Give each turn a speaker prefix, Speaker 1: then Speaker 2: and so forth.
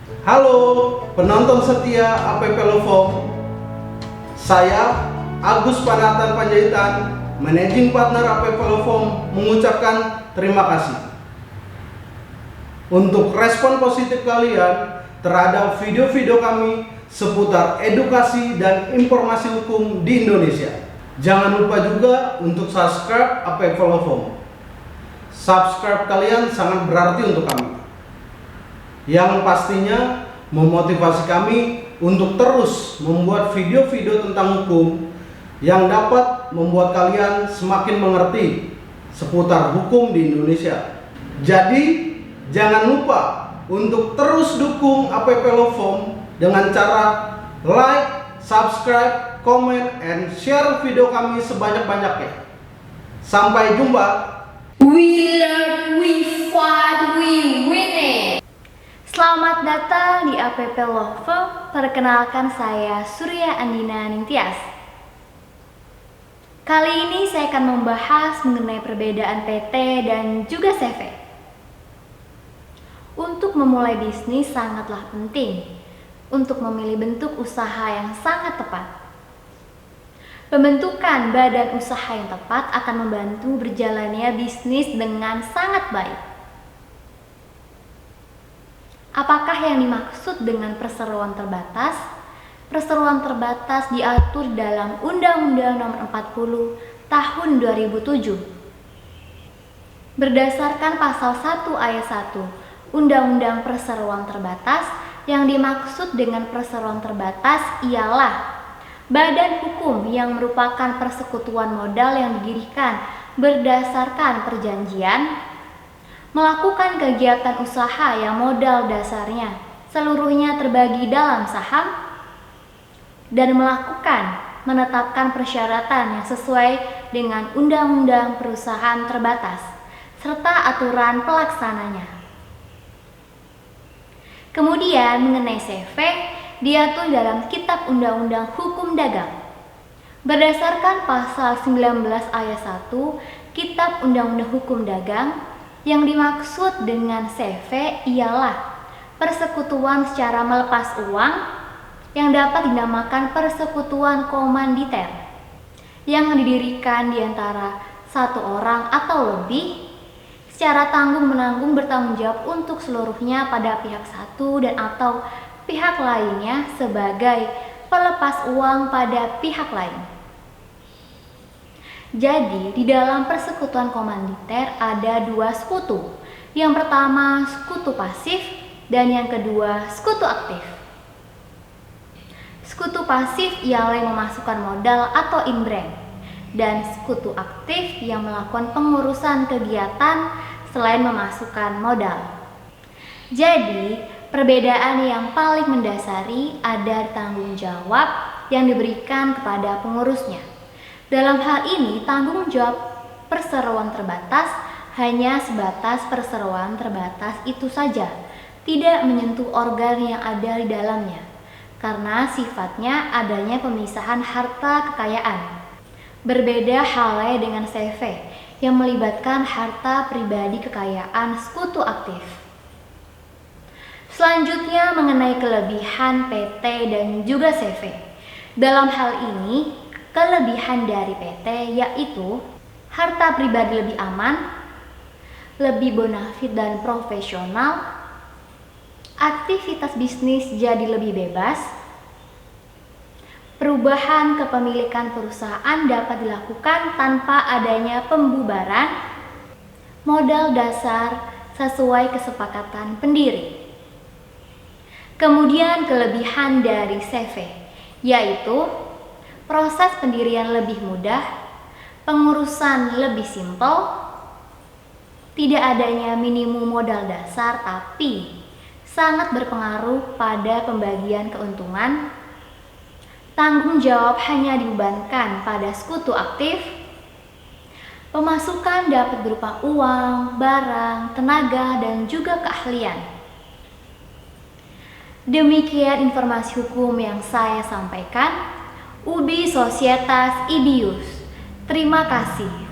Speaker 1: Halo penonton setia APP Lofom. Saya Agus Panatan Panjaitan, Managing Partner APP Lofom, mengucapkan terima kasih untuk respon positif kalian terhadap video-video kami seputar edukasi dan informasi hukum di Indonesia. Jangan lupa juga untuk subscribe APP Lofom. Subscribe kalian sangat berarti untuk kami, yang pastinya memotivasi kami untuk terus membuat video-video tentang hukum yang dapat membuat kalian semakin mengerti seputar hukum di Indonesia. Jadi jangan lupa untuk terus dukung APP Lofom dengan cara like, subscribe, comment, and share video kami sebanyak-banyaknya. Sampai jumpa.
Speaker 2: We learn, we fight, we win it. Selamat datang di APP Lofom. Perkenalkan, saya Surya Andina Ningtyas. Kali ini saya akan membahas mengenai perbedaan PT dan juga CV. Untuk memulai bisnis sangatlah penting untuk memilih bentuk usaha yang sangat tepat. Pembentukan badan usaha yang tepat akan membantu berjalannya bisnis dengan sangat baik. Apakah yang dimaksud dengan perseroan terbatas? Perseroan terbatas diatur dalam Undang-Undang Nomor 40 Tahun 2007. Berdasarkan pasal 1 ayat 1 Undang-Undang Perseroan Terbatas, yang dimaksud dengan perseroan terbatas ialah badan hukum yang merupakan persekutuan modal yang didirikan berdasarkan perjanjian, melakukan kegiatan usaha yang modal dasarnya seluruhnya terbagi dalam saham, dan menetapkan persyaratan yang sesuai dengan Undang-Undang Perusahaan Terbatas serta aturan pelaksananya. Kemudian mengenai CV, diatur dalam Kitab Undang-Undang Hukum Dagang. Berdasarkan pasal 19 ayat 1 Kitab Undang-Undang Hukum Dagang, yang dimaksud dengan CV ialah persekutuan secara melepas uang yang dapat dinamakan persekutuan komanditer, yang didirikan di antara satu orang atau lebih secara tanggung-menanggung bertanggung jawab untuk seluruhnya pada pihak satu dan atau pihak lainnya sebagai pelepas uang pada pihak lain. Jadi, di dalam persekutuan komanditer ada dua sekutu. Yang pertama sekutu pasif dan yang kedua sekutu aktif. Sekutu pasif ialah yang memasukkan modal atau inbrand, dan sekutu aktif yang melakukan pengurusan kegiatan selain memasukkan modal. Jadi, perbedaan yang paling mendasari ada tanggung jawab yang diberikan kepada pengurusnya. Dalam hal ini, tanggung jawab perseroan terbatas hanya sebatas perseroan terbatas itu saja, tidak menyentuh organ yang ada di dalamnya, karena sifatnya adanya pemisahan harta kekayaan. Berbeda halnya dengan CV yang melibatkan harta pribadi kekayaan sekutu aktif. Selanjutnya mengenai kelebihan PT dan juga CV. Dalam hal ini, kelebihan dari PT yaitu harta pribadi lebih aman, lebih bonafit dan profesional, aktivitas bisnis jadi lebih bebas, perubahan kepemilikan perusahaan dapat dilakukan tanpa adanya pembubaran, modal dasar sesuai kesepakatan pendiri. Kemudian kelebihan dari CV yaitu proses pendirian lebih mudah, pengurusan lebih simpel, tidak adanya minimum modal dasar tapi sangat berpengaruh pada pembagian keuntungan, tanggung jawab hanya dibebankan pada sekutu aktif, pemasukan dapat berupa uang, barang, tenaga, dan juga keahlian. Demikian informasi hukum yang saya sampaikan. Ubi Societas Ibius. Terima kasih.